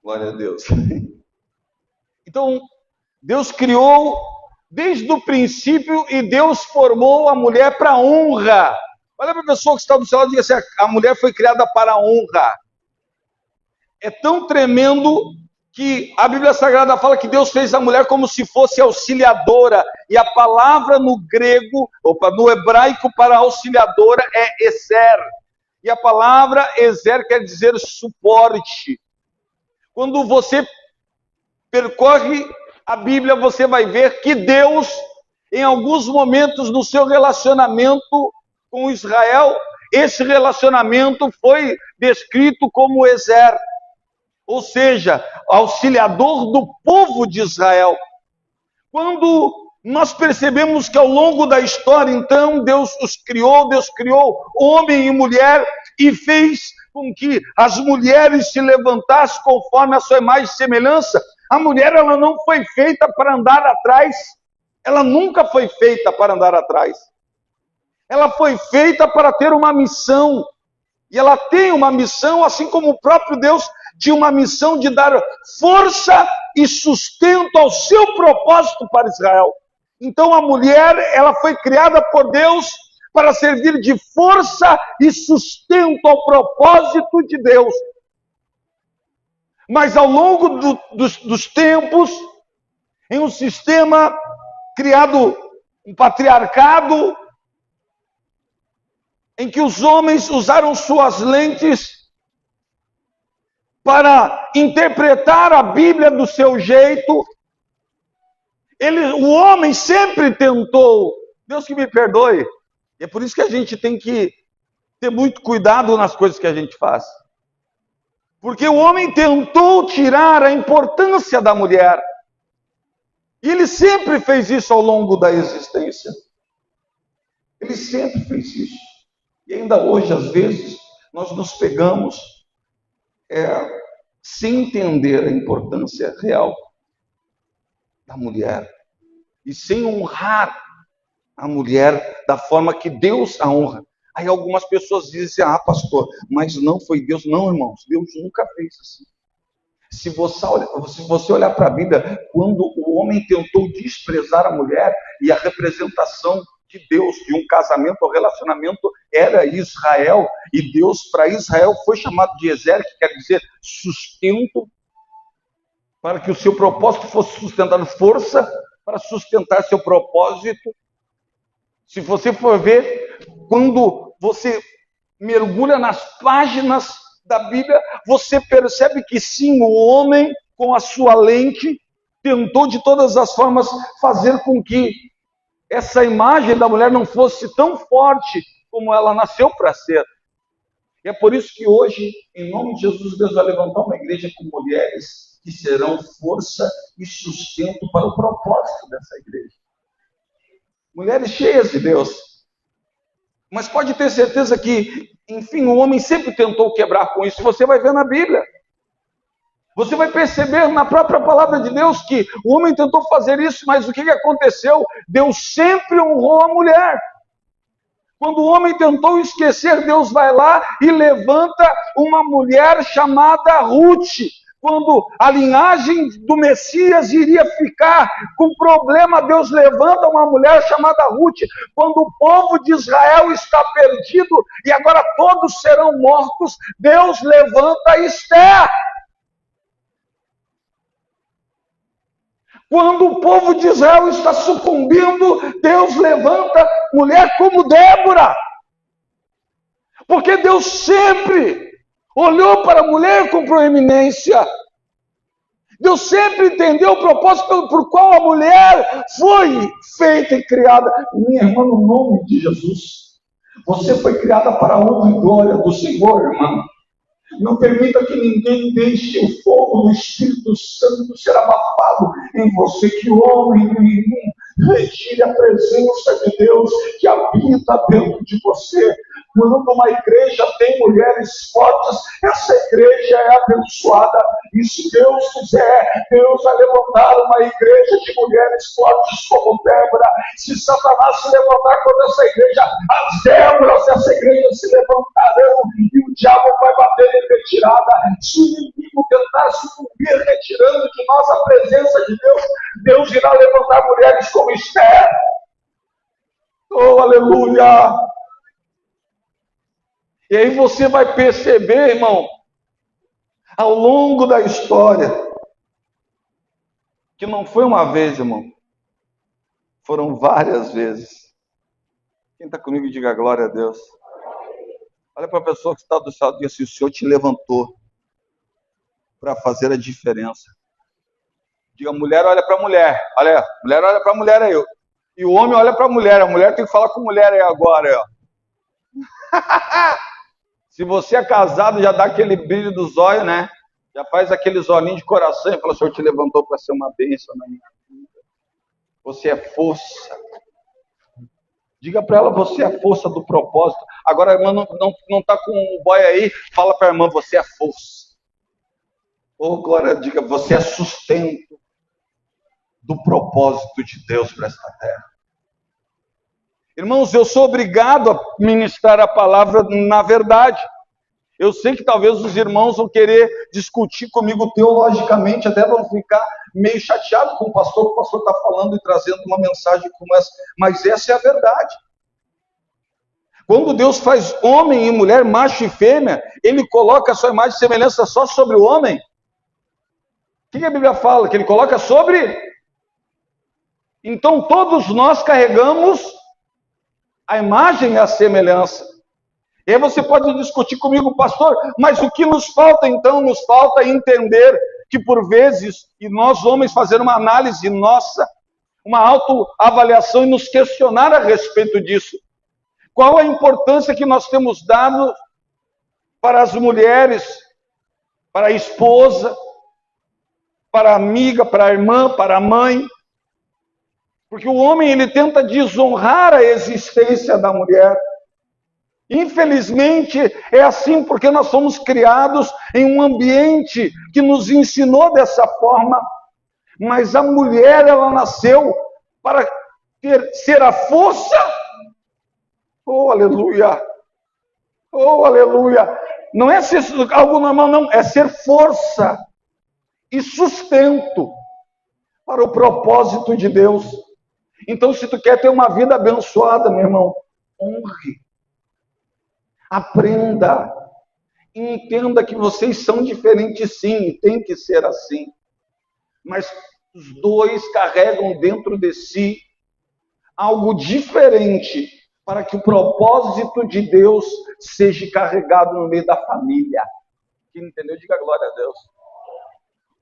Glória a Deus. Então, Deus criou desde o princípio e Deus formou a mulher para honra. Olha para a pessoa que está do seu lado e diga assim: a mulher foi criada para honra. É tão tremendo que a Bíblia Sagrada fala que Deus fez a mulher como se fosse auxiliadora. E a palavra no grego, no hebraico para auxiliadora é ezer. E a palavra ezer quer dizer suporte. Quando você percorre a Bíblia, você vai ver que Deus, em alguns momentos no seu relacionamento com Israel, esse relacionamento foi descrito como ezer, ou seja, auxiliador do povo de Israel. Quando nós percebemos que ao longo da história, então, Deus criou homem e mulher e fez com que as mulheres se levantassem conforme a sua imagem e semelhança. A mulher, ela não foi feita para andar atrás. Ela nunca foi feita para andar atrás. Ela foi feita para ter uma missão. E ela tem uma missão, assim como o próprio Deus tinha uma missão de dar força e sustento ao seu propósito para Israel. Então a mulher, ela foi criada por Deus para servir de força e sustento ao propósito de Deus. Mas ao longo dos tempos, em um sistema criado, um patriarcado, em que os homens usaram suas lentes para interpretar a Bíblia do seu jeito, o homem sempre tentou, Deus que me perdoe, e é por isso que a gente tem que ter muito cuidado nas coisas que a gente faz. Porque o homem tentou tirar a importância da mulher. E ele sempre fez isso ao longo da existência. Ele sempre fez isso. E ainda hoje, às vezes, nós nos pegamos sem entender a importância real da mulher. E sem honrar a mulher da forma que Deus a honra. Aí algumas pessoas dizem assim: pastor, mas não foi Deus. Não, irmãos, Deus nunca fez assim. Se você olhar para a Bíblia, quando o homem tentou desprezar a mulher, e a representação de Deus, de um casamento ou relacionamento, era Israel, e Deus para Israel foi chamado de ezer, que quer dizer sustento, para que o seu propósito fosse sustentado, força para sustentar seu propósito. Se você for ver, quando você mergulha nas páginas da Bíblia, você percebe que sim, o homem, com a sua lente, tentou de todas as formas fazer com que essa imagem da mulher não fosse tão forte como ela nasceu para ser. E é por isso que hoje, em nome de Jesus, Deus vai levantar uma igreja com mulheres que serão força e sustento para o propósito dessa igreja. Mulheres cheias de Deus. Mas pode ter certeza que, enfim, o homem sempre tentou quebrar com isso. Você vai ver na Bíblia. Você vai perceber na própria palavra de Deus que o homem tentou fazer isso, mas o que aconteceu? Deus sempre honrou a mulher. Quando o homem tentou esquecer, Deus vai lá e levanta uma mulher chamada Ruth. Quando a linhagem do Messias iria ficar com problema, Deus levanta uma mulher chamada Ruth. Quando o povo de Israel está perdido e agora todos serão mortos, Deus levanta Esther. Quando o povo de Israel está sucumbindo, Deus levanta mulher como Débora. Porque Deus sempre olhou para a mulher com proeminência. Deus sempre entendeu o propósito por qual a mulher foi feita e criada. Minha irmã, no nome de Jesus, você foi criada para a honra e glória do Senhor, irmã. Não permita que ninguém deixe o fogo do Espírito Santo ser abafado em você, que homem nenhum retire a presença de Deus que habita dentro de você. Quando uma igreja tem mulheres fortes, essa igreja é abençoada. E se Deus quiser, Deus vai levantar uma igreja de mulheres fortes como Débora. Se Satanás se levantar contra essa igreja, as Déboras dessa igreja se levantarão e o diabo vai bater em retirada. Se o inimigo inimigo tentar sucumbir, retirando de nós a presença de Deus, Deus irá levantar mulheres como Esther. Oh, aleluia! E aí você vai perceber, irmão, ao longo da história, que não foi uma vez, irmão, foram várias vezes. Quem está comigo, diga glória a Deus. Olha para a pessoa que está do seu lado e diz assim: o Senhor te levantou para fazer a diferença. Diga, mulher olha para mulher. Olha, mulher olha para mulher aí. E o homem olha para a mulher tem que falar com a mulher aí agora. Ó. Se você é casado, já dá aquele brilho dos olhos, né? Já faz aqueles olhinhos de coração e fala: o Senhor te levantou para ser uma bênção na minha vida. Você é força. Diga para ela: você é força do propósito. Agora a irmã não está com o boy aí, fala para a irmã: você é força. Ou agora diga: você é sustento do propósito de Deus para esta terra. Irmãos, eu sou obrigado a ministrar a palavra na verdade. Eu sei que talvez os irmãos vão querer discutir comigo teologicamente, até vão ficar meio chateados com o pastor está falando e trazendo uma mensagem como essa, mas essa é a verdade. Quando Deus faz homem e mulher, macho e fêmea, Ele coloca a sua imagem e semelhança só sobre o homem. O que a Bíblia fala? Que Ele coloca sobre... Então todos nós carregamos a imagem e a semelhança. E aí você pode discutir comigo, pastor, mas o que nos falta então? Nos falta entender que por vezes, e nós homens fazer uma análise nossa, uma autoavaliação e nos questionar a respeito disso. Qual a importância que nós temos dado para as mulheres, para a esposa, para a amiga, para a irmã, para a mãe? Porque o homem, ele tenta desonrar a existência da mulher. Infelizmente, é assim porque nós fomos criados em um ambiente que nos ensinou dessa forma. Mas a mulher, ela nasceu para ser a força. Oh, aleluia! Oh, aleluia! Não é ser algo normal, não. É ser força e sustento para o propósito de Deus. Então, se tu quer ter uma vida abençoada, meu irmão, honre. Aprenda. Entenda que vocês são diferentes sim, e tem que ser assim. Mas os dois carregam dentro de si algo diferente para que o propósito de Deus seja carregado no meio da família. Quem entendeu, diga glória a Deus.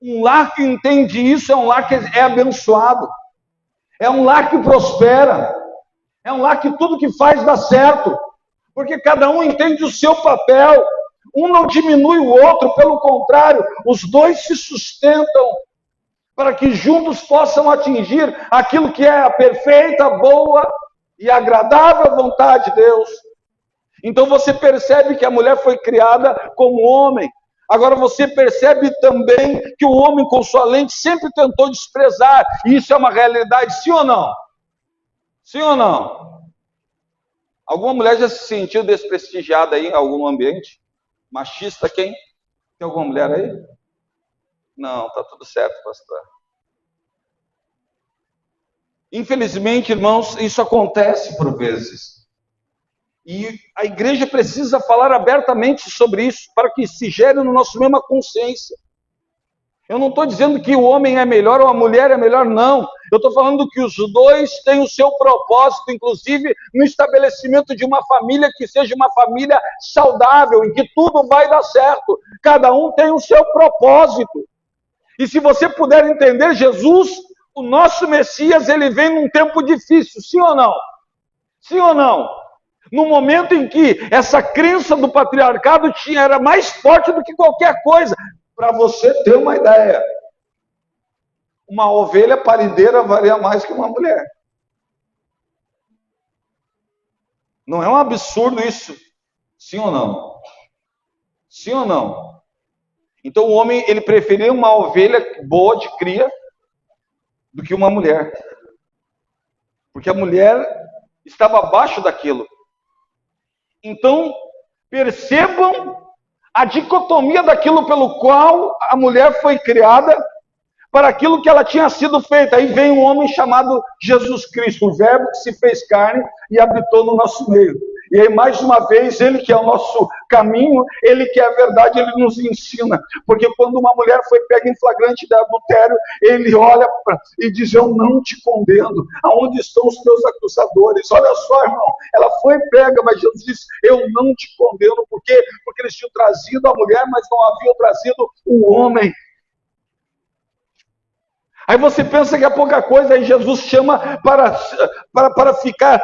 Um lar que entende isso é um lar que é abençoado. É um lar que prospera. É um lar que tudo que faz dá certo. Porque cada um entende o seu papel. Um não diminui o outro, pelo contrário, os dois se sustentam para que juntos possam atingir aquilo que é a perfeita, boa e agradável vontade de Deus. Então você percebe que a mulher foi criada como homem. Agora você percebe também que o homem com sua lente sempre tentou desprezar. E isso é uma realidade, sim ou não? Sim ou não? Alguma mulher já se sentiu desprestigiada aí em algum ambiente? Machista quem? Tem alguma mulher aí? Não, tá tudo certo, pastor. Infelizmente, irmãos, isso acontece por vezes. E a igreja precisa falar abertamente sobre isso, para que se gere no nosso mesma consciência. Eu não estou dizendo que o homem é melhor ou a mulher é melhor, não. Eu estou falando que os dois têm o seu propósito, inclusive no estabelecimento de uma família que seja uma família saudável, em que tudo vai dar certo. Cada um tem o seu propósito. E se você puder entender, Jesus, o nosso Messias, ele vem num tempo difícil, sim ou não? Sim ou não? No momento em que essa crença do patriarcado era mais forte do que qualquer coisa. Para você ter uma ideia, uma ovelha parideira valia mais que uma mulher. Não é um absurdo isso? Sim ou não? Sim ou não? Então o homem, ele preferia uma ovelha boa de cria do que uma mulher. Porque a mulher estava abaixo daquilo. Então, percebam a dicotomia daquilo pelo qual a mulher foi criada para aquilo que ela tinha sido feita. Aí vem um homem chamado Jesus Cristo, o verbo que se fez carne e habitou no nosso meio. E aí, mais uma vez, ele que é o nosso caminho, ele que é a verdade, ele nos ensina. Porque quando uma mulher foi pega em flagrante de adultério, ele olha e diz: eu não te condeno. Aonde estão os teus acusadores? Olha só, irmão, ela foi pega, mas Jesus disse: eu não te condeno. Por quê? Porque eles tinham trazido a mulher, mas não haviam trazido o homem. Aí você pensa que é pouca coisa, aí Jesus chama para ficar,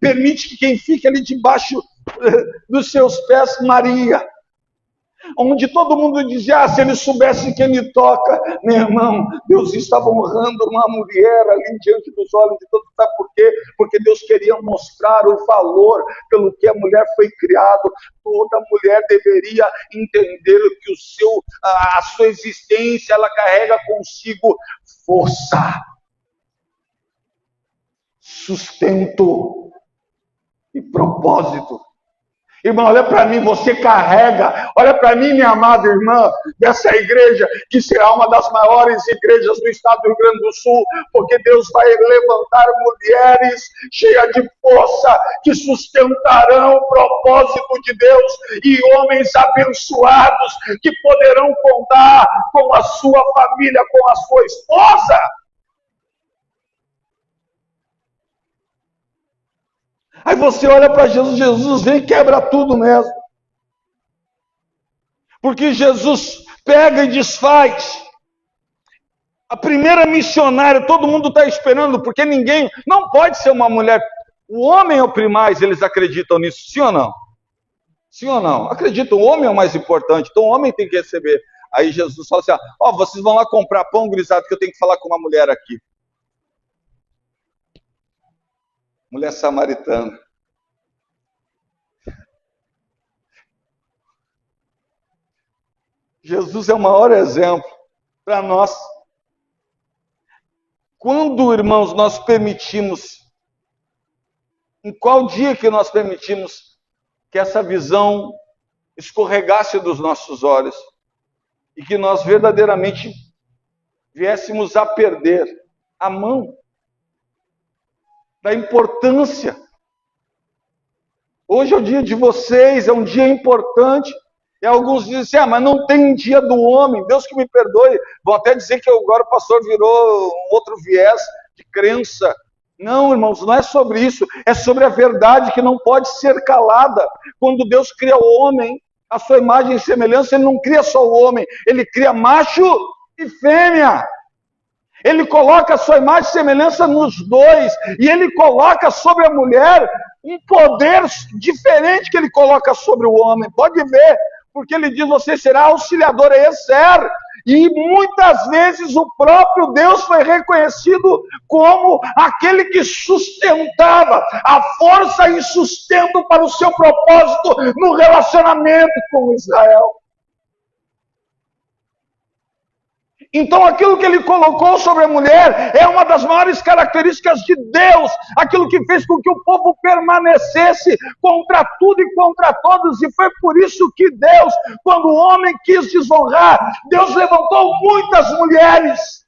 permite que quem fique ali debaixo dos seus pés, Maria. Onde todo mundo dizia: se ele soubesse que ele toca, meu irmão, Deus estava honrando uma mulher ali diante dos olhos de todos. Sabe por quê? Porque Deus queria mostrar o valor pelo que a mulher foi criada. Toda mulher deveria entender que a sua existência, ela carrega consigo força, sustento e propósito. Irmão, olha para mim, você carrega, olha para mim, minha amada irmã, dessa igreja, que será uma das maiores igrejas do estado do Rio Grande do Sul, porque Deus vai levantar mulheres cheias de força, que sustentarão o propósito de Deus, e homens abençoados, que poderão contar com a sua família, com a sua esposa. Aí você olha para Jesus, Jesus vem e quebra tudo mesmo. Porque Jesus pega e desfaz. A primeira missionária, todo mundo está esperando, porque ninguém, não pode ser uma mulher. O homem é o primaz, eles acreditam nisso, sim ou não? Sim ou não? Acreditam, o homem é o mais importante, então o homem tem que receber. Aí Jesus fala assim: ó, vocês vão lá comprar pão, gurizada, que eu tenho que falar com uma mulher aqui. Mulher samaritana. Jesus é o maior exemplo para nós. Quando, irmãos, nós permitimos, em qual dia que nós permitimos que essa visão escorregasse dos nossos olhos e que nós verdadeiramente viéssemos a perder a mão da importância. Hoje é o dia de vocês, é um dia importante. E alguns dizem assim: mas não tem dia do homem. Deus que me perdoe. Vão até dizer que agora o pastor virou um outro viés de crença. Não, irmãos, não é sobre isso. É sobre a verdade que não pode ser calada. Quando Deus cria o homem, a sua imagem e semelhança, Ele não cria só o homem. Ele cria macho e fêmea. Ele coloca a sua imagem e semelhança nos dois. E Ele coloca sobre a mulher um poder diferente que Ele coloca sobre o homem. Pode ver. Porque ele diz: você será auxiliador, Ezer. E muitas vezes o próprio Deus foi reconhecido como aquele que sustentava a força e sustento para o seu propósito no relacionamento com Israel. Então aquilo que ele colocou sobre a mulher é uma das maiores características de Deus, aquilo que fez com que o povo permanecesse contra tudo e contra todos, e foi por isso que Deus, quando o homem quis desonrar, Deus levantou muitas mulheres,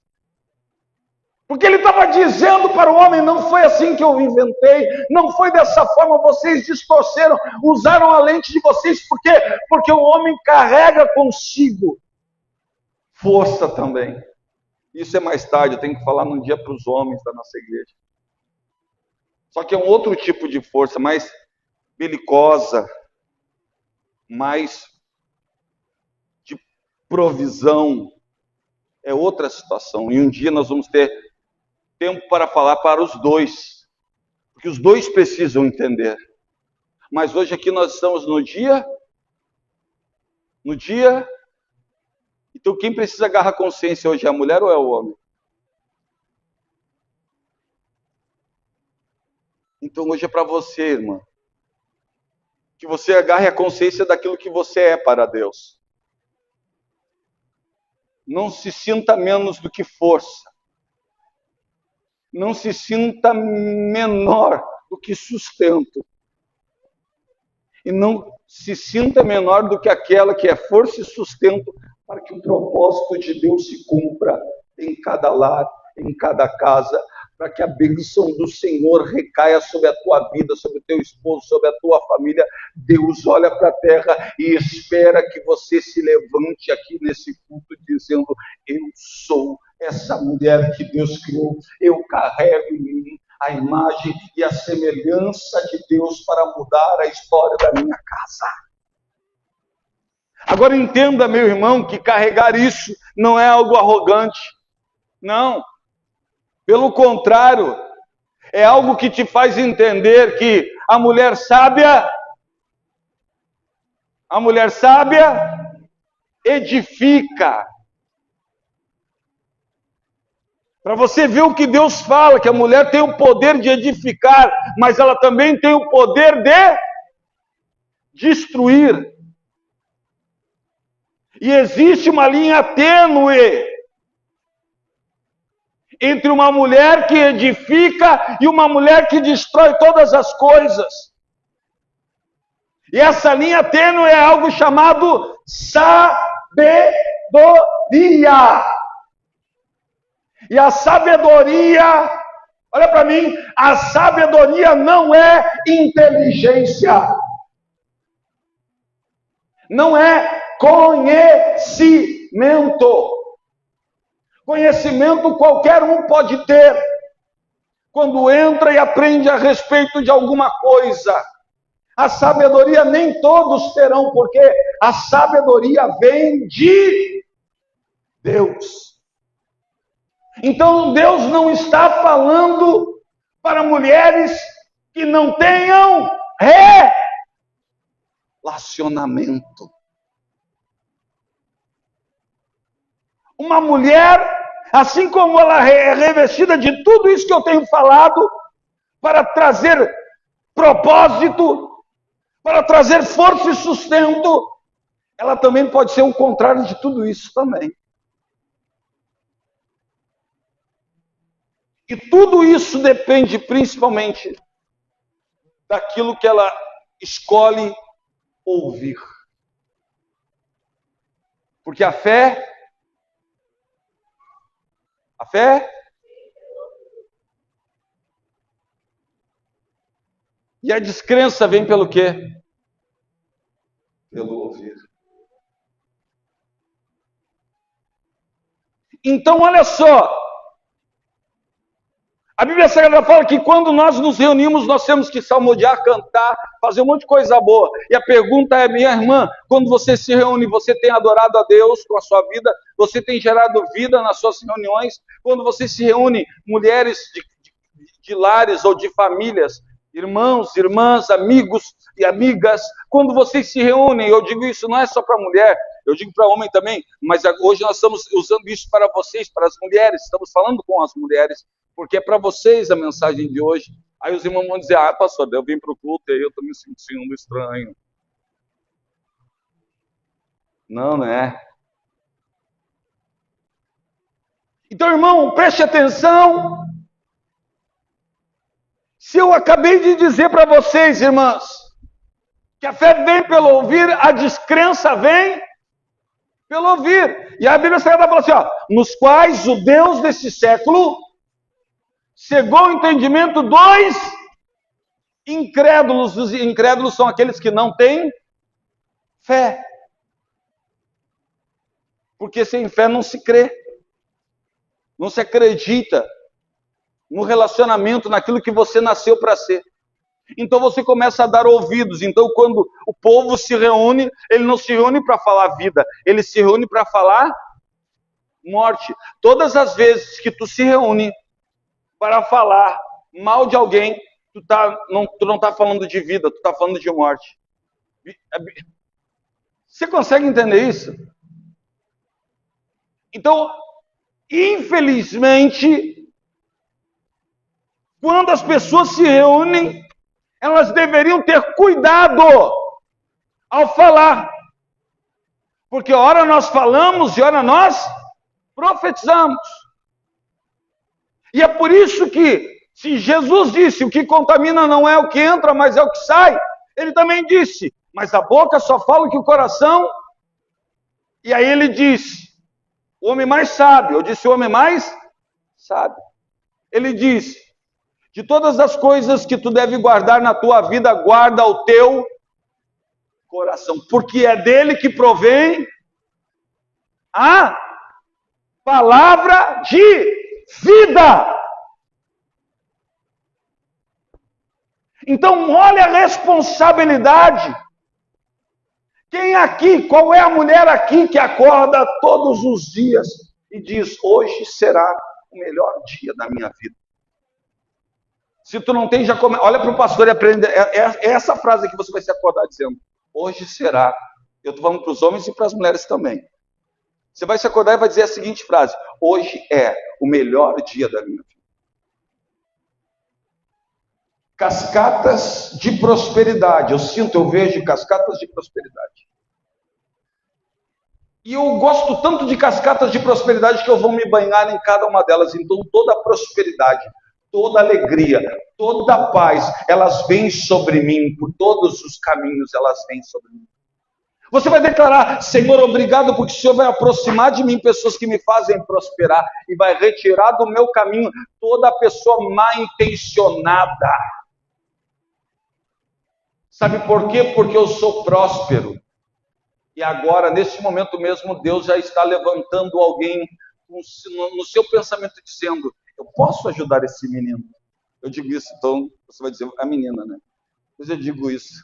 porque ele estava dizendo para o homem: não foi assim que eu inventei, não foi dessa forma, vocês distorceram, usaram a lente de vocês. Por quê? Porque o homem carrega consigo força também. Isso é mais tarde, eu tenho que falar num dia para os homens da nossa igreja. Só que é um outro tipo de força, mais belicosa, mais de provisão. É outra situação. E um dia nós vamos ter tempo para falar para os dois, porque os dois precisam entender. Mas hoje aqui nós estamos no dia. Então quem precisa agarrar consciência hoje é a mulher ou é o homem? Então hoje é para você, irmã. Que você agarre a consciência daquilo que você é para Deus. Não se sinta menos do que força. Não se sinta menor do que sustento. E não se sinta menor do que aquela que é força e sustento para que o propósito de Deus se cumpra em cada lar, em cada casa, para que a bênção do Senhor recaia sobre a tua vida, sobre o teu esposo, sobre a tua família. Deus olha para a terra e espera que você se levante aqui nesse culto dizendo: eu sou essa mulher que Deus criou, eu carrego em mim a imagem e a semelhança de Deus para mudar a história da minha casa. Agora entenda, meu irmão, que carregar isso não é algo arrogante. Não. Pelo contrário, é algo que te faz entender que a mulher sábia edifica. Para você ver o que Deus fala, que a mulher tem o poder de edificar, mas ela também tem o poder de destruir. E existe uma linha tênue entre uma mulher que edifica e uma mulher que destrói todas as coisas. E essa linha tênue é algo chamado sabedoria. E a sabedoria, olha para mim, a sabedoria não é inteligência. Não é conhecimento. Conhecimento qualquer um pode ter quando entra e aprende a respeito de alguma coisa. A sabedoria nem todos terão, porque a sabedoria vem de Deus. Então Deus não está falando para mulheres que não tenham relacionamento. Uma mulher, assim como ela é revestida de tudo isso que eu tenho falado, para trazer propósito, para trazer força e sustento, ela também pode ser o contrário de tudo isso também. E tudo isso depende principalmente daquilo que ela escolhe ouvir. Porque a fé e a descrença vem pelo quê? Pelo ouvir. Então, olha só. A Bíblia Sagrada fala que quando nós nos reunimos, nós temos que salmodiar, cantar, fazer um monte de coisa boa. E a pergunta é, minha irmã, quando você se reúne, você tem adorado a Deus com a sua vida? Você tem gerado vida nas suas reuniões? Quando você se reúne, mulheres de lares ou de famílias, irmãos, irmãs, amigos e amigas, quando vocês se reúnem, eu digo isso não é só para mulher, eu digo para homem também, mas hoje nós estamos usando isso para vocês, para as mulheres, estamos falando com as mulheres, porque é para vocês a mensagem de hoje. Aí os irmãos vão dizer, pastor, eu vim para o culto e aí eu estou me sentindo estranho. Não é. Então, irmão, preste atenção. Se eu acabei de dizer para vocês, irmãs, que a fé vem pelo ouvir, a descrença vem pelo ouvir. E a Bíblia Sagrada fala assim, nos quais o Deus desse século cegou o entendimento dos incrédulos. Os incrédulos são aqueles que não têm fé. Porque sem fé não se crê. Não se acredita no relacionamento, naquilo que você nasceu para ser. Então você começa a dar ouvidos. Então quando o povo se reúne, ele não se reúne para falar vida, ele se reúne para falar morte. Todas as vezes que tu se reúne para falar mal de alguém, tu não está falando de vida, tu está falando de morte. Você consegue entender isso? Então, infelizmente, quando as pessoas se reúnem, elas deveriam ter cuidado ao falar. Porque ora nós falamos e ora nós profetizamos. E é por isso que, se Jesus disse, o que contamina não é o que entra, mas é o que sai, ele também disse, Mas a boca só fala o que o coração... E aí ele diz, o homem mais sábio, eu disse o homem mais sábio. Ele diz, de todas as coisas que tu deve guardar na tua vida, guarda o teu coração, porque é dele que provém a palavra de vida. Então, olha a responsabilidade. Quem aqui, qual é a mulher aqui que acorda todos os dias e diz, hoje será o melhor dia da minha vida? Se tu não tem, já come... olha para o pastor e aprende. É essa frase que você vai se acordar dizendo, hoje será. Eu estou falando para os homens e para as mulheres também. Você vai se acordar e vai dizer a seguinte frase, hoje é o melhor dia da minha vida. Cascatas de prosperidade. Eu vejo cascatas de prosperidade. E eu gosto tanto de cascatas de prosperidade que eu vou me banhar em cada uma delas. Então toda a prosperidade, toda a alegria, toda a paz, elas vêm sobre mim, por todos os caminhos elas vêm sobre mim. Você vai declarar, Senhor, obrigado, porque o Senhor vai aproximar de mim pessoas que me fazem prosperar e vai retirar do meu caminho toda pessoa mal intencionada. Sabe por quê? Porque eu sou próspero. E agora, neste momento mesmo, Deus já está levantando alguém no seu pensamento dizendo, eu posso ajudar esse menino. Eu digo isso, então você vai dizer, a menina, né? Mas eu digo isso.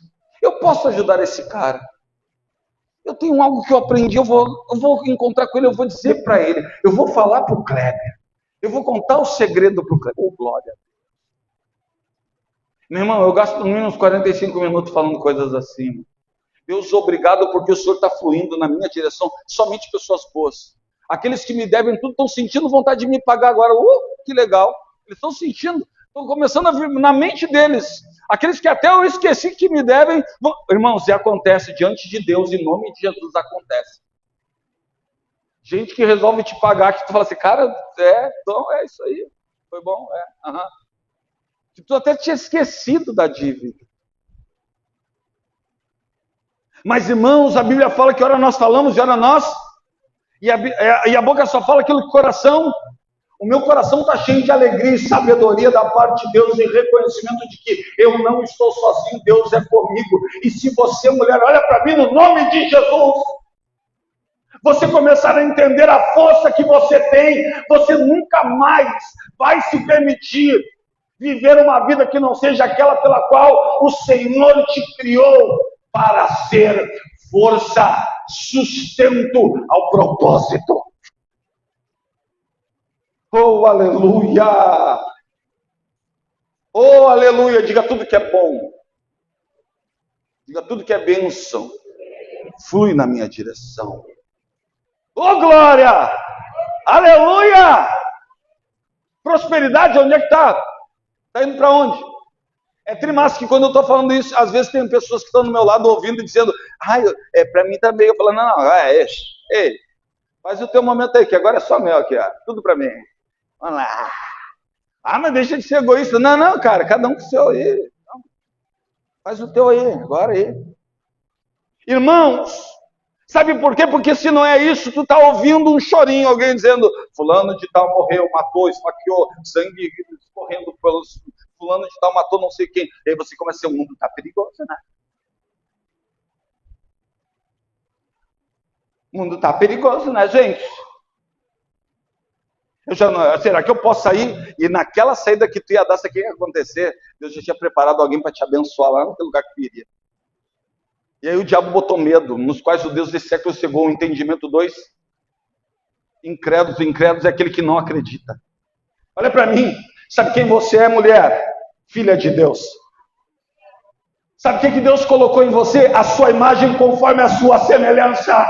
Eu posso ajudar esse cara. Eu tenho algo que eu aprendi, eu vou encontrar com ele, eu vou dizer para ele, eu vou falar para o Kleber. Eu vou contar o segredo para o Kleber. Oh, glória. Meu irmão, eu gasto no mínimo uns 45 minutos falando coisas assim. Deus, obrigado porque o Senhor está fluindo na minha direção. Somente pessoas boas. Aqueles que me devem tudo estão sentindo vontade de me pagar agora. Que legal. Eles estão sentindo. Estão começando a vir na mente deles. Aqueles que até eu esqueci que me devem. Irmãos, e acontece diante de Deus, em nome de Jesus, acontece. Gente que resolve te pagar, que tu fala assim, cara, então é isso aí. Foi bom, que tu até tinha esquecido da dívida. Mas, irmãos, a Bíblia fala que ora nós falamos, e ora nós... E a boca só fala aquilo que o coração... O meu coração está cheio de alegria e sabedoria da parte de Deus e reconhecimento de que eu não estou sozinho, Deus é comigo. E se você, mulher, olha para mim no nome de Jesus, você começar a entender a força que você tem, você nunca mais vai se permitir viver uma vida que não seja aquela pela qual o Senhor te criou para ser força, sustento ao propósito. Oh, aleluia! Oh, aleluia! Diga tudo que é bom. Diga tudo que é bênção. Flui na minha direção. Oh, glória! Aleluia! Prosperidade, onde é que está? Está indo para onde? É trimassa que quando eu estou falando isso, às vezes tem pessoas que estão do meu lado ouvindo e dizendo, para mim também. Eu falo, não, ei, faz o teu momento aí, que agora é só meu aqui, tudo para mim. Vamos lá. Mas deixa de ser egoísta. Não, cara, cada um com o seu aí. Não. Faz o teu aí, agora aí. Irmãos, sabe por quê? Porque se não é isso, tu está ouvindo um chorinho, alguém dizendo, fulano de tal morreu, matou, esfaqueou, sangue escorrendo pelos... Fulano de tal matou não sei quem. E aí você começa a dizer, o mundo está perigoso, né? O mundo está perigoso, né, gente? Será que eu posso sair? E naquela saída que tu ia dar, sabe o que ia acontecer? Deus já tinha preparado alguém para te abençoar lá naquele lugar que tu iria. E aí o diabo botou medo, nos quais o Deus desse século chegou, o entendimento 2. Incrédulos é aquele que não acredita. Olha para mim, sabe quem você é, mulher? Filha de Deus. Sabe o que Deus colocou em você? A sua imagem conforme a sua semelhança.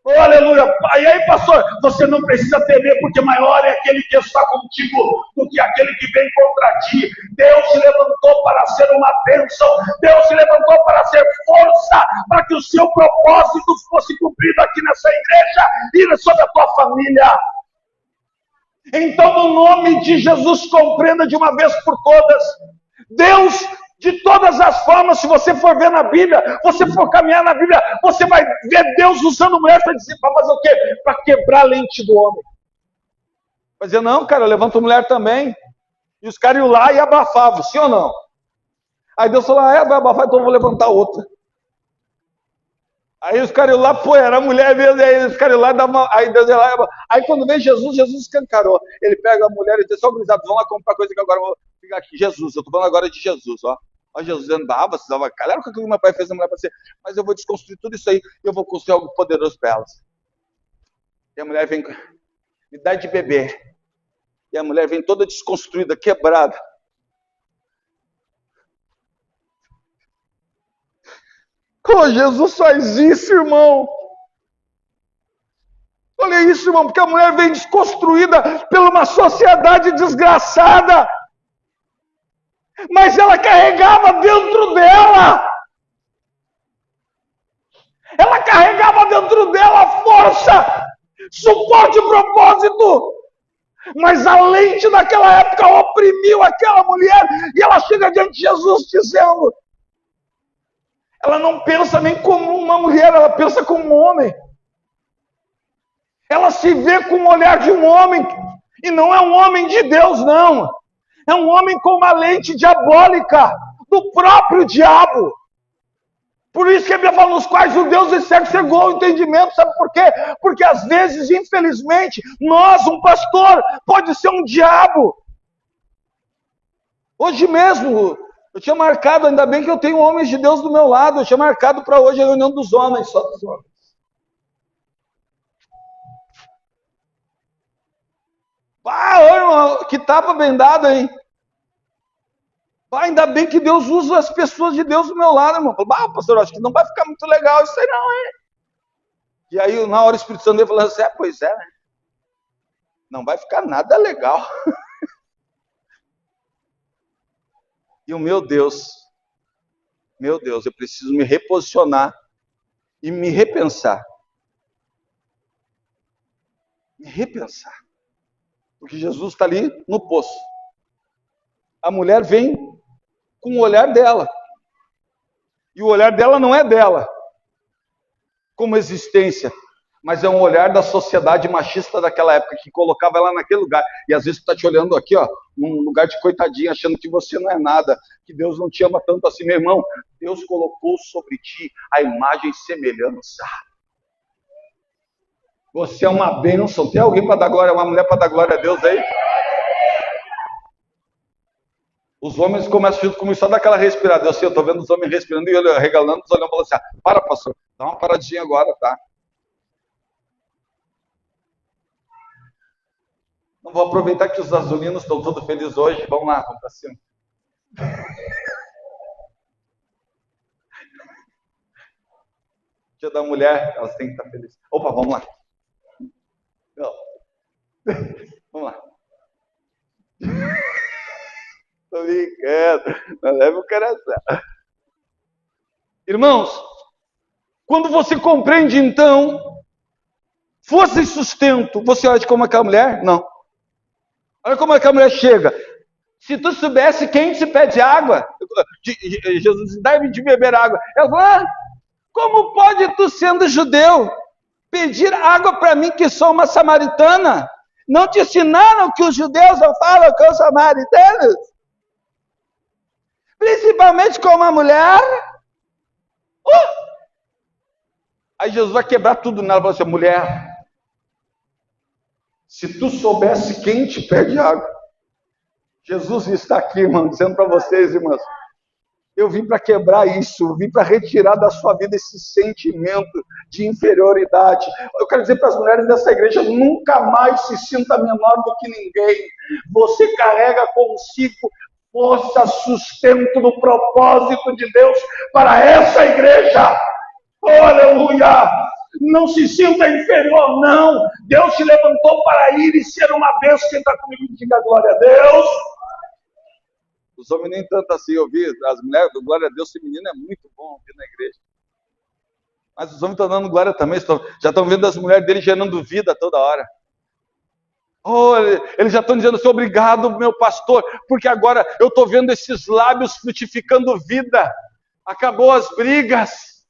Oh, aleluia. E aí, pastor, você não precisa temer, porque maior é aquele que está contigo do que aquele que vem contra ti. Deus te levantou para ser uma bênção. Deus te levantou para ser força, para que o seu propósito fosse cumprido aqui nessa igreja e sobre a tua família. Então, no nome de Jesus, compreenda de uma vez por todas. Deus De todas as formas, se você for ver na Bíblia, você for caminhar na Bíblia, você vai ver Deus usando mulher para dizer, para fazer o quê? Para quebrar a lente do homem. Vai dizer, não, cara, eu levanto mulher também. E os caras iam lá e abafavam, sim ou não? Aí Deus falou, vai abafar, então eu vou levantar outra. Aí os caras iam lá, pô, era mulher mesmo, aí os caras iam lá, aí Deus ia lá, aí quando vem Jesus escancarou. Ele pega a mulher e diz, só gurizada, vamos lá comprar coisa que agora eu vou ficar aqui. Jesus, eu estou falando agora de Jesus, ó. Ó, Jesus dizendo, vocês avacalharam com aquilo que meu pai fez a mulher para ser, mas eu vou desconstruir tudo isso aí, e eu vou construir algo poderoso para elas. E a mulher vem, me dá de beber. E a mulher vem toda desconstruída, quebrada. Oh, Jesus faz isso, irmão. Olha isso, irmão, porque a mulher vem desconstruída por uma sociedade desgraçada. Mas ela carregava dentro dela. Ela carregava dentro dela força, suporte e propósito. Mas a lente daquela época oprimiu aquela mulher. E ela chega diante de Jesus dizendo... Ela não pensa nem como uma mulher, ela pensa como um homem. Ela se vê com o olhar de um homem. E não é um homem de Deus, não. É um homem com uma lente diabólica do próprio diabo. Por isso que a Bíblia fala, nos quais o Deus desse século cegou o entendimento. Sabe por quê? Porque às vezes, infelizmente, nós, um pastor, pode ser um diabo. Hoje mesmo, eu tinha marcado, ainda bem que eu tenho homens de Deus do meu lado, eu tinha marcado para hoje a reunião dos homens, só dos homens. Irmão, que tapa bem dado, hein? Ainda bem que Deus usa as pessoas de Deus do meu lado, irmão. Pastor, acho que não vai ficar muito legal isso aí não, hein? E aí, na hora, o Espírito Santo veio falando assim, pois é, né? Não vai ficar nada legal. E o meu Deus, eu preciso me reposicionar e me repensar. Me repensar. Porque Jesus está ali no poço. A mulher vem com o olhar dela. E o olhar dela não é dela, como existência, mas é um olhar da sociedade machista daquela época, que colocava ela naquele lugar. E às vezes está te olhando aqui, ó, num lugar de coitadinha, achando que você não é nada, que Deus não te ama tanto assim. Meu irmão, Deus colocou sobre ti a imagem e semelhança. Você é uma bênção. Tem alguém para dar glória, uma mulher para dar glória a Deus aí? Os homens começam a dar aquela respirada. Eu estou vendo os homens respirando e eu regalando os olhos, falando assim, para, pastor, dá uma paradinha agora, tá? Não vou aproveitar que os gasolíneos estão todos felizes hoje. Vamos lá, vamos para cima. Dia da mulher, elas têm que estar felizes. Opa, vamos lá. Não. Vamos lá. Estou brincando. Não leve o coração. Irmãos, quando você compreende, então, força e sustento, você olha de como aquela mulher? Não. Olha como aquela mulher chega. Se tu soubesse quem te pede água, Jesus deve de beber água. Ela fala, como pode tu, sendo judeu, pedir água para mim que sou uma samaritana? Não te ensinaram que os judeus não falam com os samaritanos? Principalmente com uma mulher? Aí Jesus vai quebrar tudo nela e fala assim, mulher, se tu soubesse quem te pede água. Jesus está aqui, irmão, dizendo para vocês, irmãos, eu vim para quebrar isso, eu vim para retirar da sua vida esse sentimento de inferioridade. Eu quero dizer para as mulheres dessa igreja, nunca mais se sinta menor do que ninguém. Você carrega consigo força, sustento do propósito de Deus para essa igreja. Oh, aleluia! Não se sinta inferior, não. Deus te levantou para ir e ser uma bênção. Quem está comigo, diga glória a Deus. Os homens nem tanto assim ouvir. As mulheres, glória a Deus feminino é muito bom ouvir na igreja. Mas os homens estão dando glória também. Já estão vendo as mulheres dele gerando vida toda hora. Oh, eles já estão dizendo assim, obrigado, meu pastor, porque agora eu estou vendo esses lábios frutificando vida. Acabou as brigas.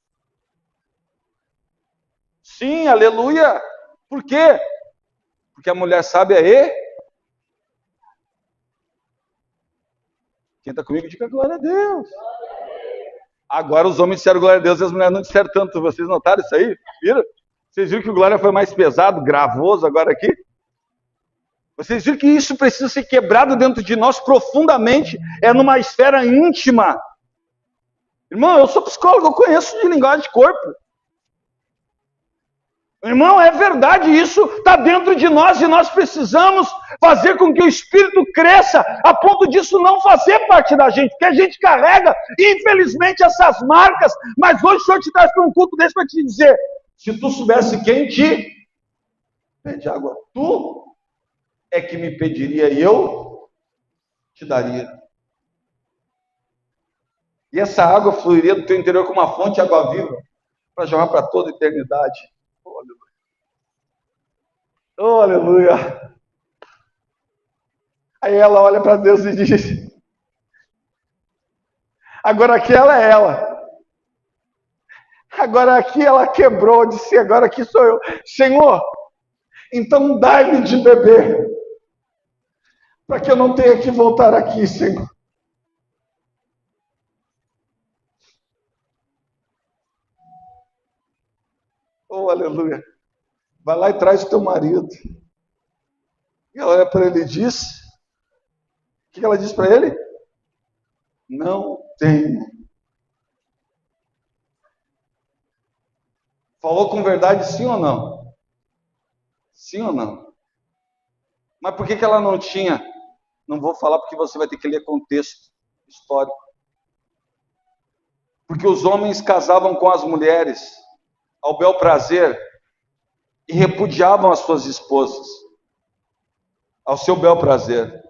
Sim, aleluia. Por quê? Porque a mulher sábia é... Quem está comigo, diga glória a Deus. Agora os homens disseram glória a Deus e as mulheres não disseram tanto. Vocês notaram isso aí? Viram? Vocês viram que o glória foi mais pesado, gravoso agora aqui? Vocês viram que isso precisa ser quebrado dentro de nós profundamente, é numa esfera íntima. Irmão, eu sou psicólogo, eu conheço de linguagem de corpo. Irmão, é verdade, isso está dentro de nós e nós precisamos fazer com que o Espírito cresça a ponto disso não fazer parte da gente, porque a gente carrega, infelizmente, essas marcas, mas hoje o Senhor te traz para um culto desse para te dizer, se tu soubesse quem te pede água, tu é que me pediria e eu te daria. E essa água fluiria do teu interior como uma fonte de água viva, para jogar para toda a eternidade. Oh, aleluia. Oh, aleluia. Aí ela olha para Deus e diz, agora aqui ela é ela. Agora aqui ela quebrou, disse, agora aqui sou eu. Senhor, então dai-me de beber, para que eu não tenha que voltar aqui, Senhor. Oh, aleluia. Vai lá e traz o teu marido. E ela olha para ele e diz, o que ela diz para ele? Não tenho. Falou com verdade, sim ou não? Sim ou não? Mas por que ela não tinha? Não vou falar porque você vai ter que ler contexto histórico. Porque os homens casavam com as mulheres ao bel prazer e repudiavam as suas esposas ao seu bel prazer.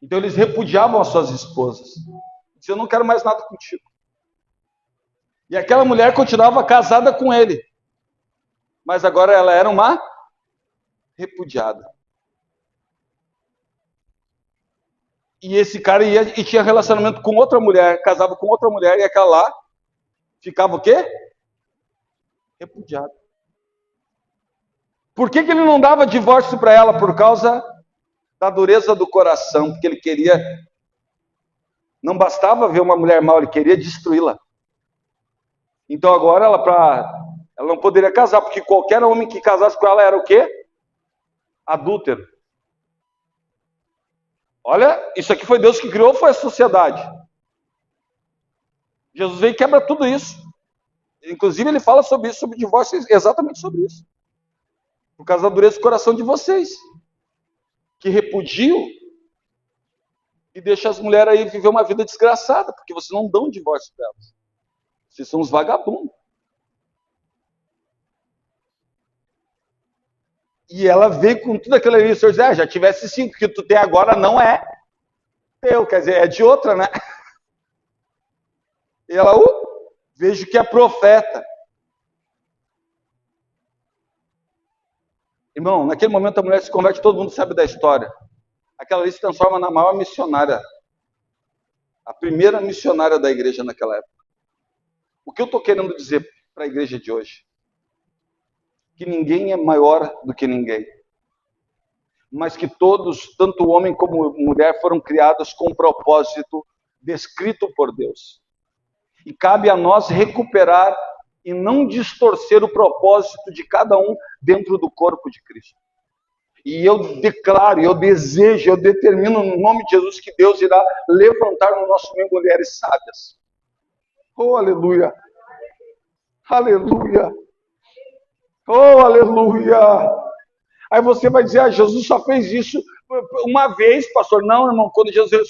Então eles repudiavam as suas esposas. Diziam, eu não quero mais nada contigo. E aquela mulher continuava casada com ele. Mas agora ela era uma repudiada. E esse cara ia e tinha relacionamento com outra mulher, casava com outra mulher, e aquela lá ficava o quê? Repudiada. Por que ele não dava divórcio para ela? Por causa da dureza do coração, porque ele queria, não bastava ver uma mulher mal, ele queria destruí-la. Então agora ela não poderia casar, porque qualquer homem que casasse com ela era o quê? Adúltero. Olha, isso aqui foi Deus que criou ou foi a sociedade? Jesus veio e quebra tudo isso. Inclusive ele fala sobre isso, sobre divórcio, exatamente sobre isso. Por causa da dureza do coração de vocês, que repudiam e deixam as mulheres aí viver uma vida desgraçada, porque vocês não dão divórcio para elas. Vocês são uns vagabundos. E ela veio com tudo aquilo ali, o Senhor diz, já tivesse 5, que tu tem agora não é teu, quer dizer, é de outra, né? E ela, vejo que é profeta. Irmão, naquele momento a mulher se converte, todo mundo sabe da história. Aquela ali se transforma na maior missionária, a primeira missionária da igreja naquela época. O que eu estou querendo dizer para a igreja de hoje? Que ninguém é maior do que ninguém. Mas que todos, tanto homem como mulher, foram criados com um propósito descrito por Deus. E cabe a nós recuperar e não distorcer o propósito de cada um dentro do corpo de Cristo. E eu declaro, eu desejo, eu determino no nome de Jesus que Deus irá levantar no nosso meio mulheres sábias. Oh, aleluia! Aleluia! Oh, aleluia! Aí você vai dizer, Jesus só fez isso uma vez, pastor. Não, irmão, quando Jesus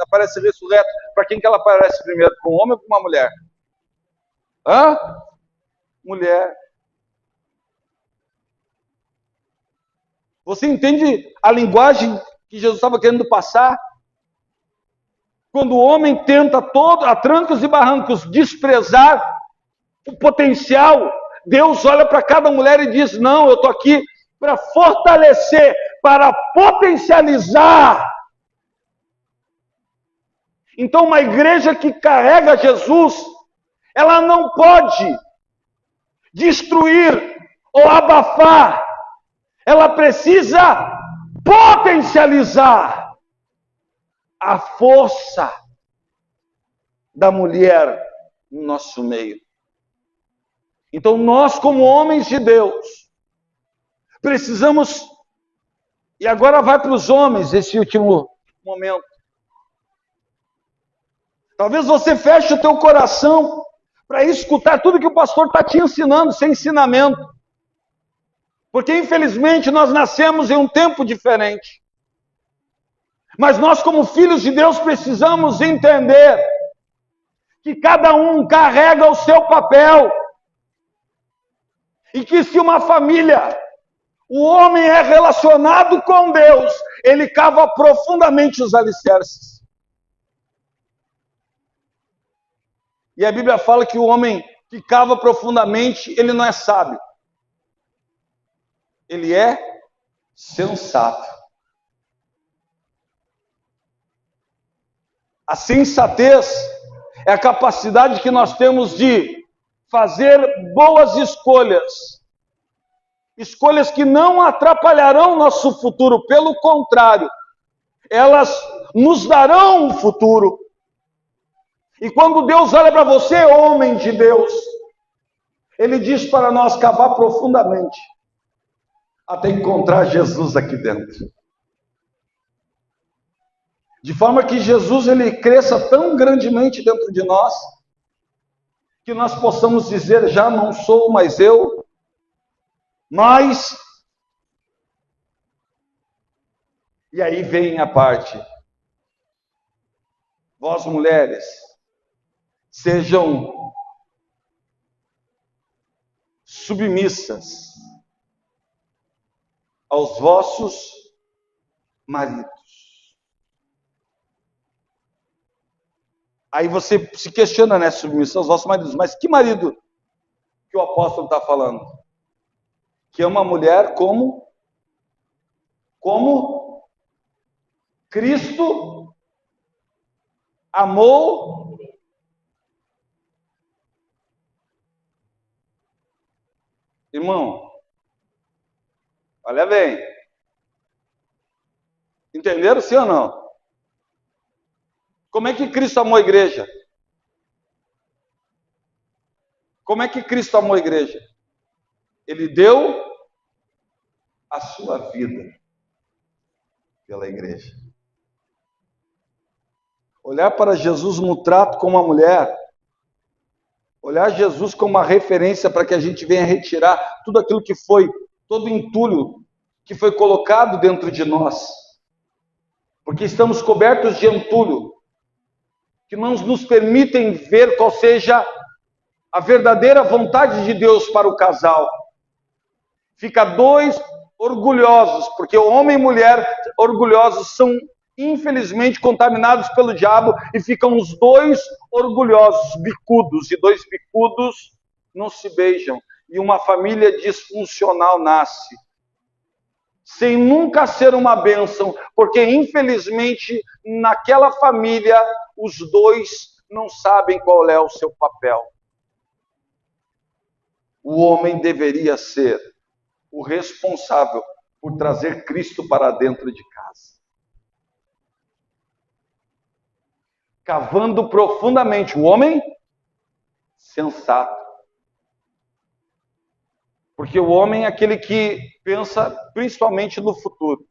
aparece ressurreto, para quem que ela aparece primeiro? Para um homem ou para uma mulher? Hã? Mulher. Você entende a linguagem que Jesus estava querendo passar? Quando o homem tenta a trancos e barrancos desprezar o potencial, Deus olha para cada mulher e diz, não, eu estou aqui para fortalecer, para potencializar. Então, uma igreja que carrega Jesus, ela não pode destruir ou abafar, ela precisa potencializar a força da mulher no nosso meio. Então, nós, como homens de Deus, precisamos, e agora vai para os homens esse último momento. Talvez você feche o teu coração para escutar tudo que o pastor está te ensinando, sem ensinamento. Porque, infelizmente, nós nascemos em um tempo diferente. Mas nós, como filhos de Deus, precisamos entender que cada um carrega o seu papel. E que se uma família, o homem é relacionado com Deus, ele cava profundamente os alicerces. E a Bíblia fala que o homem que cava profundamente, ele não é sábio. Ele é sensato. A sensatez é a capacidade que nós temos de fazer boas escolhas. Escolhas que não atrapalharão nosso futuro, pelo contrário, elas nos darão um futuro. E quando Deus olha para você, homem de Deus, Ele diz para nós cavar profundamente, até encontrar Jesus aqui dentro. De forma que Jesus ele cresça tão grandemente dentro de nós, que nós possamos dizer, já não sou mais eu, mas... E aí vem a parte. Vós mulheres, sejam submissas aos vossos maridos. Aí você se questiona, né, submissão aos vossos maridos, mas que marido que o apóstolo está falando? Que ama a mulher como Cristo amou irmão. Olha bem. Entenderam sim ou não? Como é que Cristo amou a igreja? Como é que Cristo amou a igreja? Ele deu a sua vida pela igreja. Olhar para Jesus no trato com uma mulher, olhar Jesus como uma referência para que a gente venha retirar tudo aquilo que foi, todo entulho que foi colocado dentro de nós. Porque estamos cobertos de entulho, que não nos permitem ver qual seja a verdadeira vontade de Deus para o casal. Fica dois orgulhosos, porque o homem e mulher orgulhosos são infelizmente contaminados pelo diabo e ficam os dois orgulhosos, bicudos, e dois bicudos não se beijam. E uma família disfuncional nasce, sem nunca ser uma bênção, porque infelizmente naquela família os dois não sabem qual é o seu papel. O homem deveria ser o responsável por trazer Cristo para dentro de casa. Cavando profundamente, o homem sensato. Porque o homem é aquele que pensa principalmente no futuro.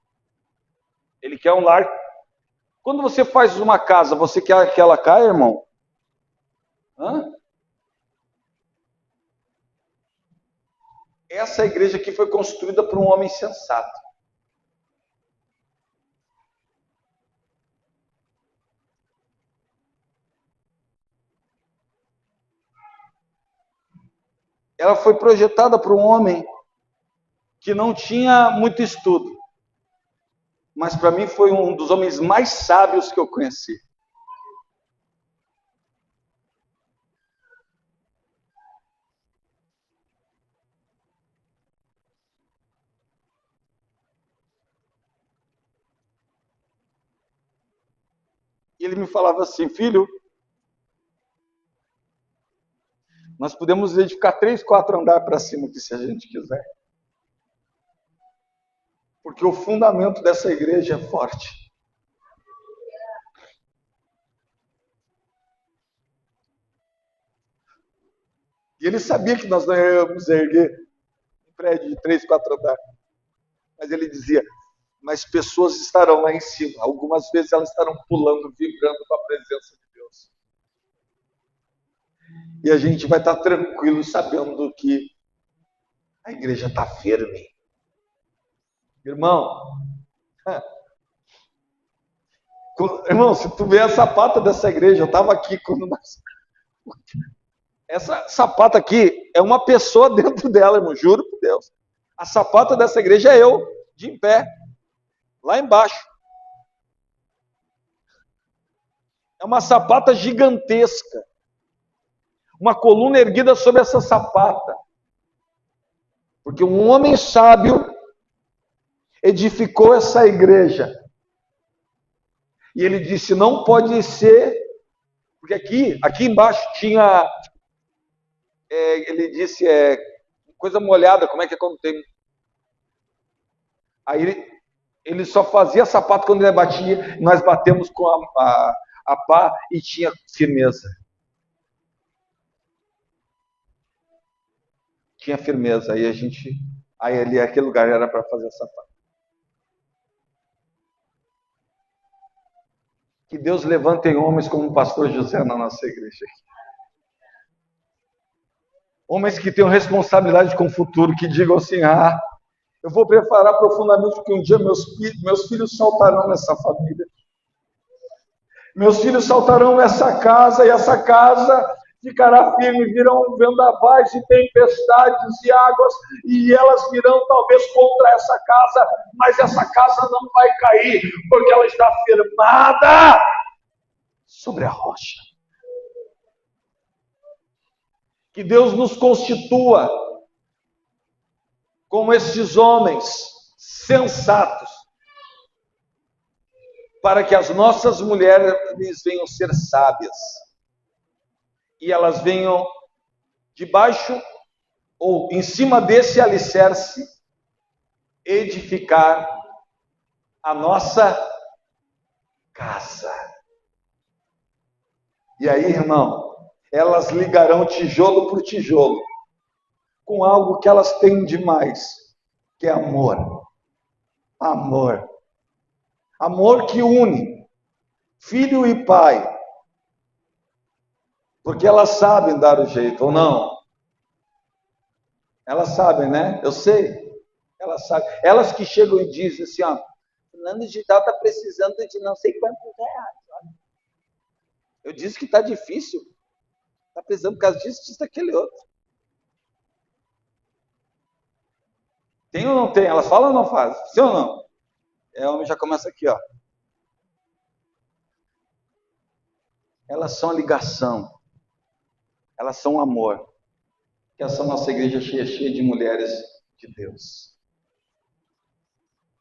Ele quer um lar. Quando você faz uma casa, você quer que ela caia, irmão? Hã? Essa igreja aqui foi construída por um homem sensato. Ela foi projetada por um homem que não tinha muito estudo. Mas para mim foi um dos homens mais sábios que eu conheci. E ele me falava assim: filho, nós podemos edificar 3, 4 andares para cima aqui se a gente quiser. Porque o fundamento dessa igreja é forte. E ele sabia que nós não íamos erguer um prédio de 3, 4 andares. Mas ele dizia: mas pessoas estarão lá em cima. Algumas vezes elas estarão pulando, vibrando com a presença de Deus. E a gente vai estar tranquilo sabendo que a igreja está firme. Irmão, se tu vê a sapata dessa igreja, eu estava aqui quando nós... Essa sapata aqui é uma pessoa dentro dela, irmão, juro por Deus. A sapata dessa igreja é eu, de em pé, lá embaixo. É uma sapata gigantesca. Uma coluna erguida sobre essa sapata. Porque um homem sábio edificou essa igreja. E ele disse: não pode ser, porque aqui embaixo tinha, ele disse, coisa molhada, como é que é quando tem? Aí ele só fazia sapato quando ele batia, nós batemos com a pá e tinha firmeza. Tinha firmeza, aí ali aquele lugar era para fazer sapato. Que Deus levante homens como o pastor José na nossa igreja. Homens que tenham responsabilidade com o futuro, que digam assim: eu vou preparar profundamente, porque um dia meus filhos saltarão nessa família. Meus filhos saltarão nessa casa, e essa casa ficará firme. Virão vendavais e tempestades e águas, e elas virão talvez contra essa casa, mas essa casa não vai cair, porque ela está firmada sobre a rocha. Que Deus nos constitua como esses homens sensatos, para que as nossas mulheres venham ser sábias, e elas venham debaixo ou em cima desse alicerce edificar a nossa casa. E aí, irmão, elas ligarão tijolo por tijolo com algo que elas têm demais, que é amor. Amor. Amor que une filho e pai. Porque elas sabem dar o jeito, ou não? Elas sabem, né? Eu sei. Elas sabem. Elas que chegam e dizem assim: fulano de tal está precisando de não sei quantos reais. Olha. Eu disse que está difícil. Está precisando por causa disso, daquele outro. Tem ou não tem? Elas falam ou não fazem? Sim ou não? O homem já começa aqui, ó. Elas são a ligação. Elas são amor. Que essa nossa igreja cheia de mulheres de Deus.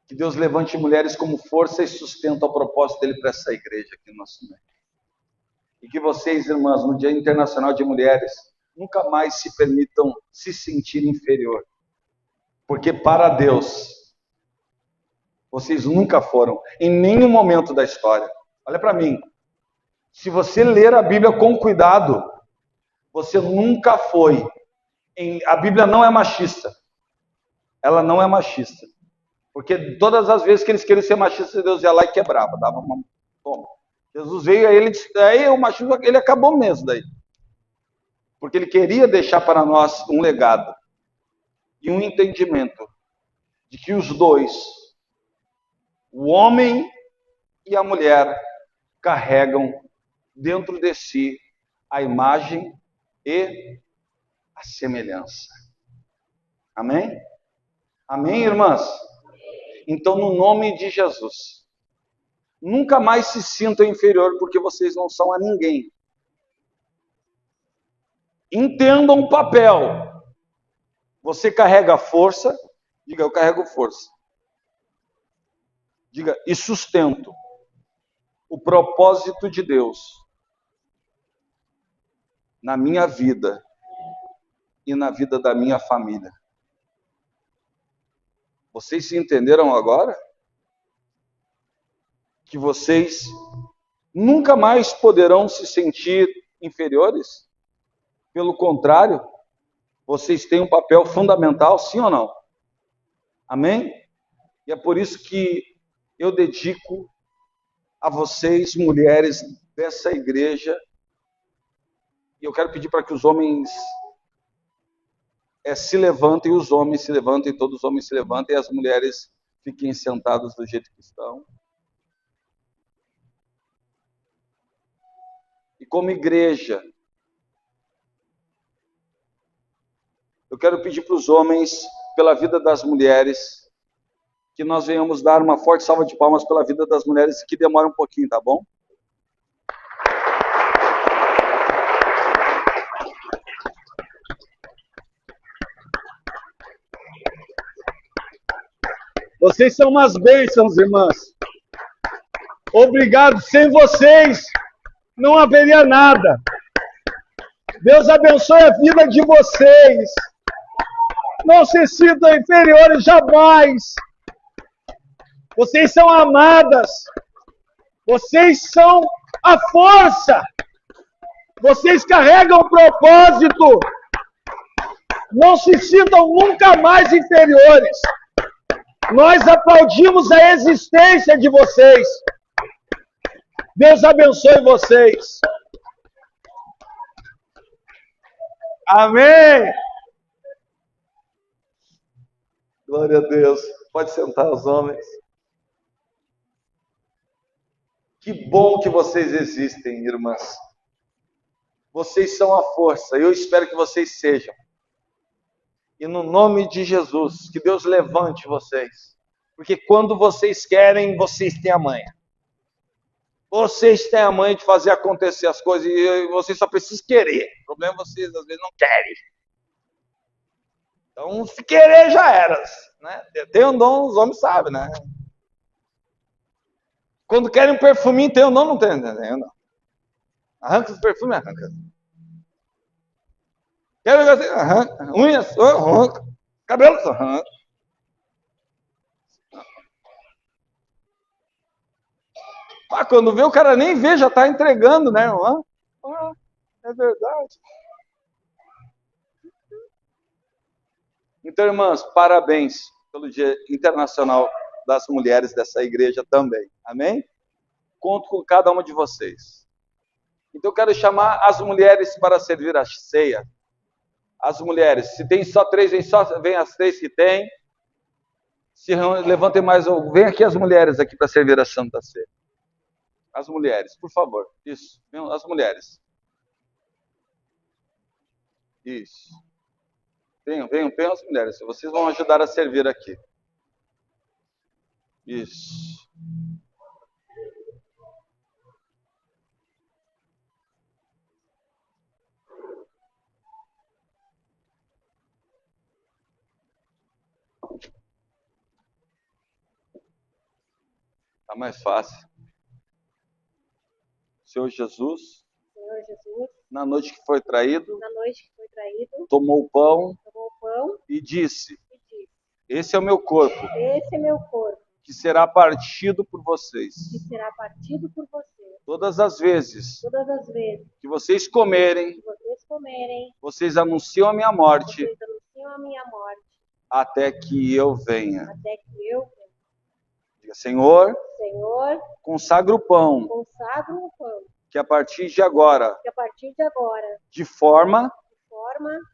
Que Deus levante mulheres como força e sustento ao propósito dele para essa igreja aqui no nosso meio. E que vocês, irmãs, no Dia Internacional de Mulheres, nunca mais se permitam se sentir inferior. Porque para Deus, vocês nunca foram, em nenhum momento da história. Olha para mim. Se você ler a Bíblia com cuidado, você nunca foi. A Bíblia não é machista. Ela não é machista. Porque todas as vezes que eles queriam ser machistas, Deus ia lá e quebrava, dava uma toma. Jesus veio, aí o machismo ele acabou mesmo daí. Porque ele queria deixar para nós um legado e um entendimento de que os dois, o homem e a mulher, carregam dentro de si a imagem e a semelhança. Amém? Amém, irmãs? Então, no nome de Jesus, nunca mais se sintam inferior, porque vocês não são a ninguém. Entendam o papel. Você carrega força, diga: eu carrego força. Diga: e sustento. o propósito de Deus na minha vida e na vida da minha família. Vocês se entenderam agora? Que vocês nunca mais poderão se sentir inferiores? Pelo contrário, vocês têm um papel fundamental, sim ou não? Amém? E é por isso que eu dedico a vocês, mulheres dessa igreja, e eu quero pedir para que os homens se levantem, os homens se levantem, todos os homens se levantem, e as mulheres fiquem sentadas do jeito que estão. E como igreja, eu quero pedir para os homens, pela vida das mulheres, que nós venhamos dar uma forte salva de palmas pela vida das mulheres, que demora um pouquinho, tá bom? Vocês são umas bênçãos, irmãs. Obrigado. Sem vocês, não haveria nada. Deus abençoe a vida de vocês. Não se sintam inferiores jamais. Vocês são amadas. Vocês são a força. Vocês carregam o propósito. Não se sintam nunca mais inferiores. Nós aplaudimos a existência de vocês. Deus abençoe vocês. Amém. Glória a Deus. Pode sentar, os homens. Que bom que vocês existem, irmãs. Vocês são a força. Eu espero que vocês sejam. E no nome de Jesus, que Deus levante vocês. Porque quando vocês querem, vocês têm a manha. Vocês têm a manha de fazer acontecer as coisas e vocês só precisam querer. O problema é vocês, às vezes, não querem. Então, se querer, já era. Né? Tem um dom, os homens sabem, né? Quando querem um perfuminho, tem um dom, não tem? Não. Arranca os perfumes, arranca. Quero ver assim, arranca. Unhas, arranca. Cabelos, arranca. Quando vê, o cara nem vê, já está entregando, né, irmão? É verdade. Então, irmãs, parabéns pelo Dia Internacional das Mulheres dessa igreja também. Amém? Conto com cada uma de vocês. Então, eu quero chamar as mulheres para servir a ceia. As mulheres, se tem só três, vem as três que tem. Se levantem mais, vem aqui as mulheres aqui para servir a Santa Ceia. As mulheres, por favor. Isso, as mulheres. Isso. Venham as mulheres. Vocês vão ajudar a servir aqui. Isso. Tá mais fácil. Senhor Jesus, na noite que foi traído, tomou o pão e disse: esse é o meu corpo, que será partido por vocês. Todas as vezes que vocês comerem, vocês anunciam a minha morte, até que eu venha. Diga: Senhor, consagra o pão, que a partir de agora, de forma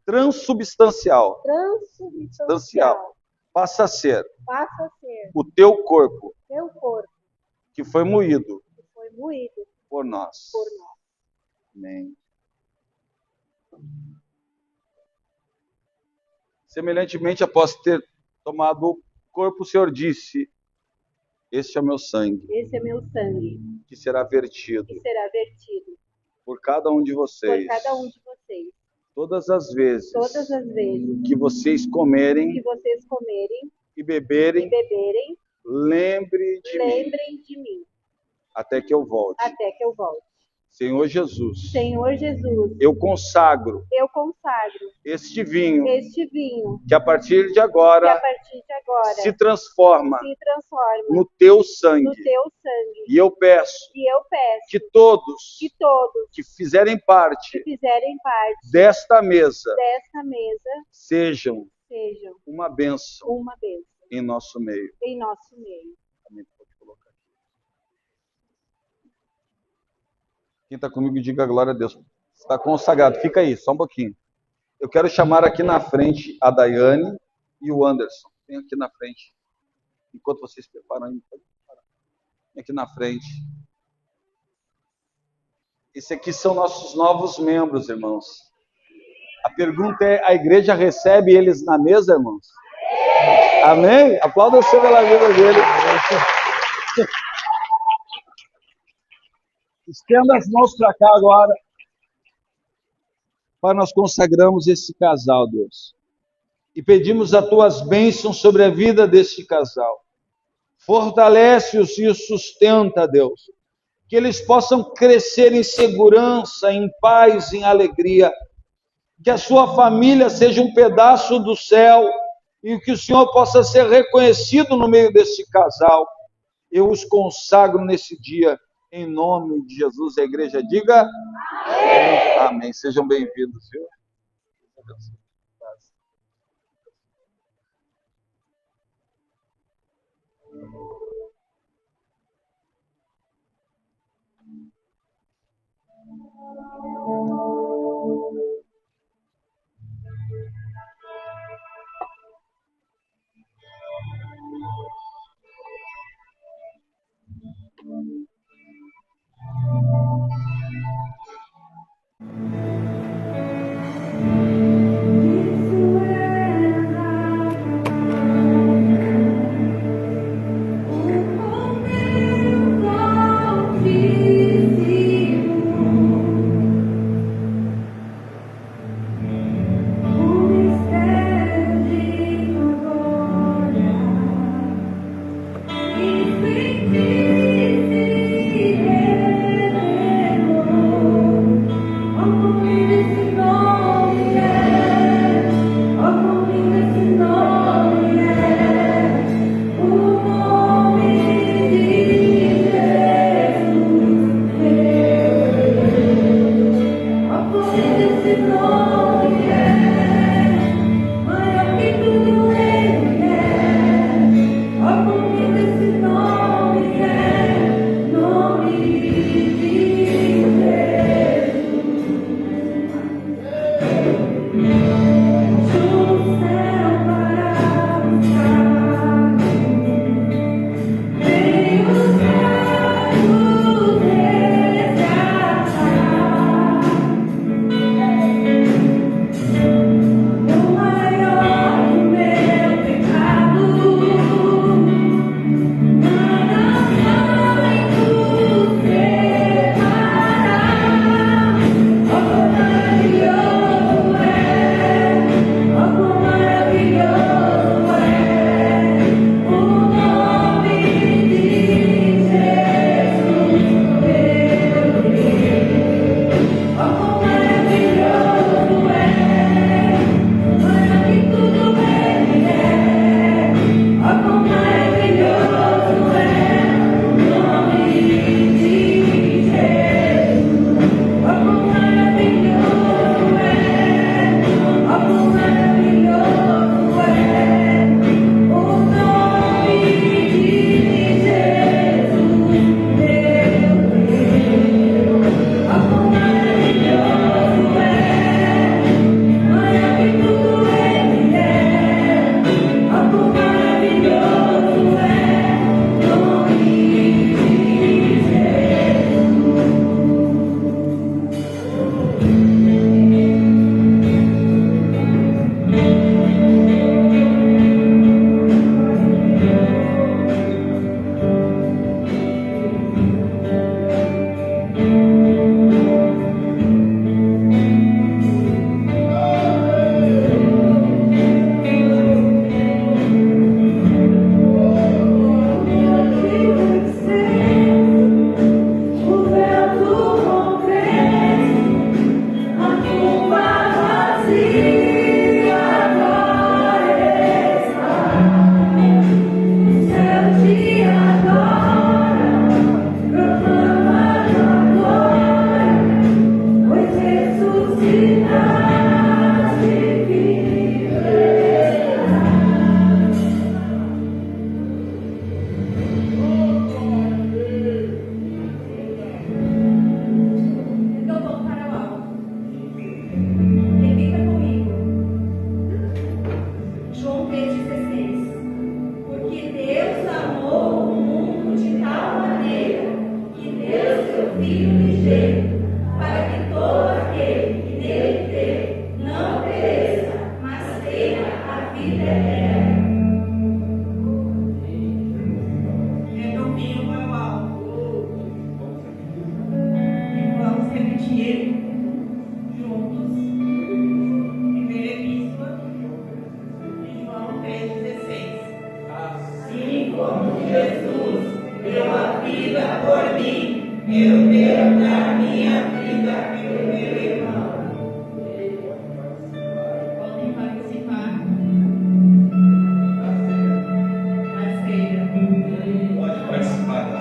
transubstancial, passa a ser o teu corpo, que foi moído por nós. Amém. Semelhantemente, após ter tomado o corpo, o Senhor disse: este é o meu sangue, que será vertido por cada um de vocês. Todas as vezes que vocês comerem e beberem, lembrem de mim. até que eu volte. até que eu volte. Senhor Jesus, Senhor Jesus, eu consagro eu consagro este vinho este vinho que a partir de que a agora partir de agora se transforma se transforma no teu sangue. no teu sangue. E eu peço E eu peço que todos que todos que fizerem que parte fizerem parte desta mesa desta mesa sejam sejam uma bênção uma bênção em nosso meio. em nosso meio. Amém. Pode colocar aqui. Quem está comigo, diga glória a Deus. Está consagrado. Fica aí, só um pouquinho. Eu quero chamar aqui na frente a Daiane e o Anderson. Vem aqui na frente. Enquanto vocês preparam aí. Vem aqui na frente. Esse aqui são nossos novos membros, irmãos. A pergunta é, a igreja recebe eles na mesa, irmãos? Amém? Aplauda o Senhor pela vida dele. Estenda as mãos para cá agora. Pai, nós consagramos esse casal, Deus. E pedimos as tuas bênçãos sobre a vida desse casal. Fortalece-os e os sustenta, Deus. Que eles possam crescer em segurança, em paz, em alegria. Que a sua família seja um pedaço do céu e que o Senhor possa ser reconhecido no meio desse casal. Eu os consagro nesse dia, em nome de Jesus. A igreja diga amém. Amém. Sejam bem-vindos, viu? Podem participar da ceia. Pode participar.